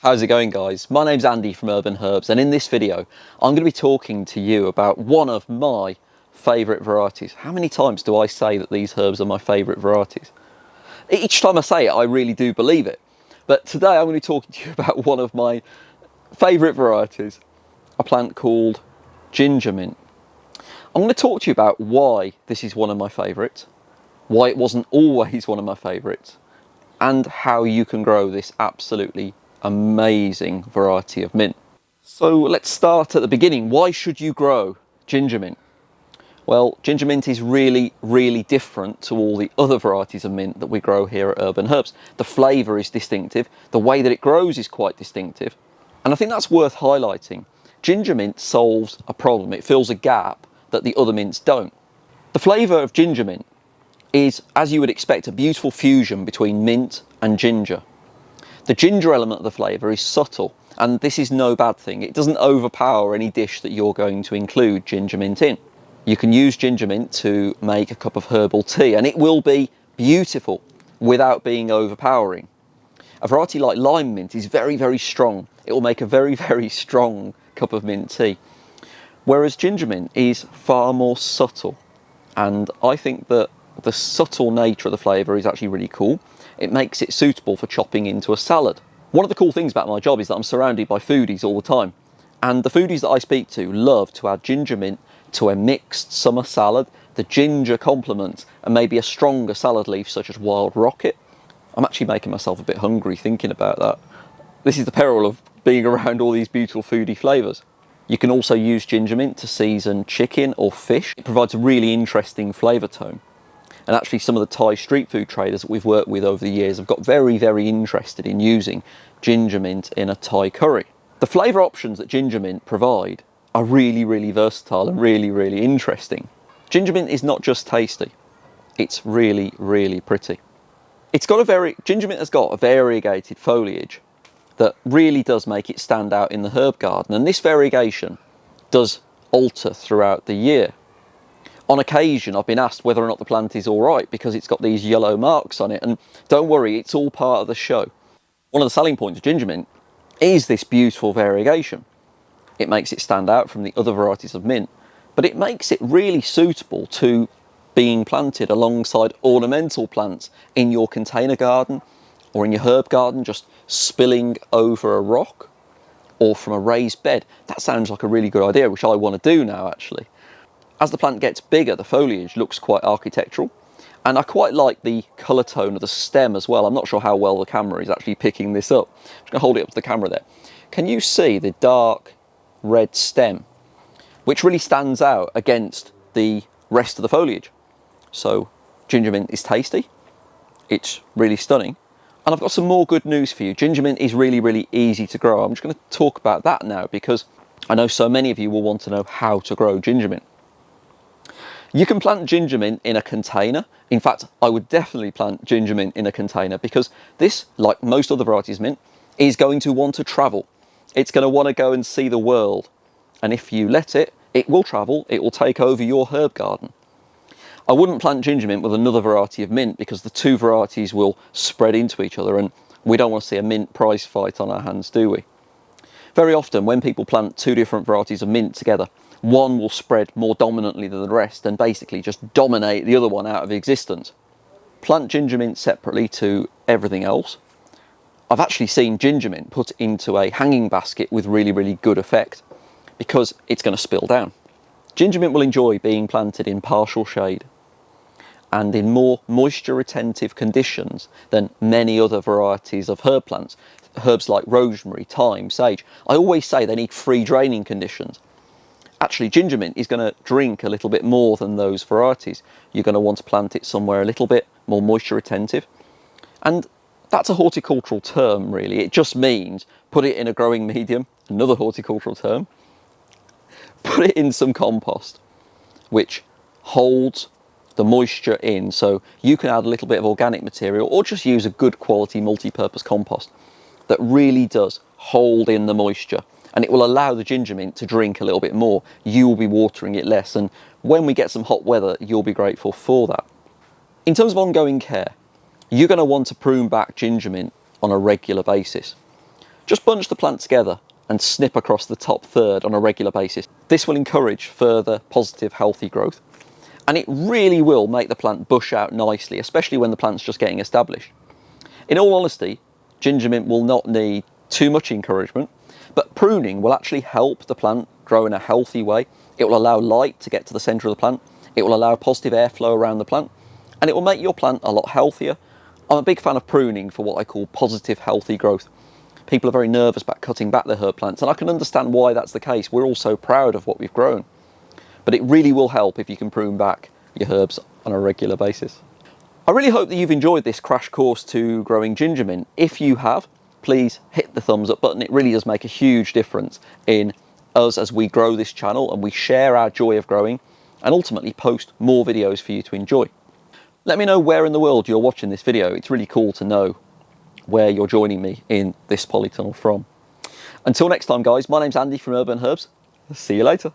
How's it going, guys? My name's Andy from Urban Herbs, and in this video I'm going to be talking to you about one of my favourite varieties. How many times do I say that these herbs are my favourite varieties? Each time I say it I really do believe it, but today I'm going to be talking to you about one of my favourite varieties, a plant called ginger mint. I'm going to talk to you about why this is one of my favourites, why it wasn't always one of my favourites, and how you can grow this absolutely amazing variety of mint. So let's start at the beginning. Why should you grow ginger mint? Well, ginger mint is really different to all the other varieties of mint that we grow here at Urban Herbs. The flavour is distinctive, the way that it grows is quite distinctive, and I think that's worth highlighting. Ginger mint solves a problem, it fills a gap that the other mints don't. The flavour of ginger mint is, as you would expect, a beautiful fusion between mint and ginger. The ginger element of the flavour is subtle, and this is no bad thing. It doesn't overpower any dish that you're going to include ginger mint in. You can use ginger mint to make a cup of herbal tea, and it will be beautiful without being overpowering. A variety like lime mint is very strong. It will make a very strong cup of mint tea. Whereas ginger mint is far more subtle, and I think that the subtle nature of the flavour is actually really cool. It makes it suitable for chopping into a salad. One of the cool things about my job is that I'm surrounded by foodies all the time, and the foodies that I speak to love to add ginger mint to a mixed summer salad. The ginger complements and maybe a stronger salad leaf such as wild rocket. I'm actually making myself a bit hungry thinking about that. This is the peril of being around all these beautiful foodie flavours. You can also use ginger mint to season chicken or fish. It provides a really interesting flavour tone. And actually some of the Thai street food traders that we've worked with over the years have got very interested in using ginger mint in a Thai curry. The flavour options that ginger mint provide are really versatile and really interesting. Ginger mint is not just tasty, it's really pretty. Ginger mint has got a variegated foliage that really does make it stand out in the herb garden, and this variegation does alter throughout the year. On occasion I've been asked whether or not the plant is alright because it's got these yellow marks on it, and don't worry, it's all part of the show. One of the selling points of ginger mint is this beautiful variegation. It makes it stand out from the other varieties of mint, but it makes it really suitable to being planted alongside ornamental plants in your container garden or in your herb garden, just spilling over a rock or from a raised bed. That sounds like a really good idea, which I want to do now actually. As the plant gets bigger, the foliage looks quite architectural, and I quite like the colour tone of the stem as well. I'm not sure how well the camera is actually picking this up. I'm just going to hold it up to the camera there. Can you see the dark red stem, which really stands out against the rest of the foliage? So ginger mint is tasty, it's really stunning, and I've got some more good news for you. Ginger mint is really easy to grow. I'm just going to talk about that now because I know so many of you will want to know how to grow ginger mint. You can plant ginger mint in a container. In fact, I would definitely plant ginger mint in a container because this, like most other varieties of mint, is going to want to travel. It's going to want to go and see the world. And if you let it, it will travel, it will take over your herb garden. I wouldn't plant ginger mint with another variety of mint because the two varieties will spread into each other, and we don't want to see a mint price fight on our hands, do we? Very often when people plant two different varieties of mint together, one will spread more dominantly than the rest and basically just dominate the other one out of existence. Plant ginger mint separately to everything else. I've actually seen ginger mint put into a hanging basket with really good effect because it's going to spill down. Ginger mint will enjoy being planted in partial shade and in more moisture retentive conditions than many other varieties of herb plants. Herbs like rosemary, thyme, sage, I always say they need free draining conditions. Actually, ginger mint is going to drink a little bit more than those varieties. You're going to want to plant it somewhere a little bit more moisture retentive. And that's a horticultural term really. It just means put it in a growing medium, another horticultural term. Put it in some compost, which holds the moisture in, so you can add a little bit of organic material or just use a good quality multi-purpose compost that really does hold in the moisture, and it will allow the ginger mint to drink a little bit more. You will be watering it less, and when we get some hot weather, you'll be grateful for that. In terms of ongoing care, you're going to want to prune back ginger mint on a regular basis. Just bunch the plant together and snip across the top third on a regular basis. This will encourage further positive, healthy growth, and it really will make the plant bush out nicely, especially when the plant's just getting established. In all honesty, ginger mint will not need too much encouragement, but pruning will actually help the plant grow in a healthy way. It will allow light to get to the centre of the plant, it will allow positive airflow around the plant, and it will make your plant a lot healthier. I'm a big fan of pruning for what I call positive, healthy growth. People are very nervous about cutting back their herb plants, and I can understand why that's the case. We're all so proud of what we've grown. But it really will help if you can prune back your herbs on a regular basis. I really hope that you've enjoyed this crash course to growing ginger mint. If you have, please hit the thumbs up button. It really does make a huge difference in us as we grow this channel and we share our joy of growing and ultimately post more videos for you to enjoy. Let me know where in the world you're watching this video. It's really cool to know where you're joining me in this polytunnel from. Until next time, guys, my name's Andy from Urban Herbs. See you later.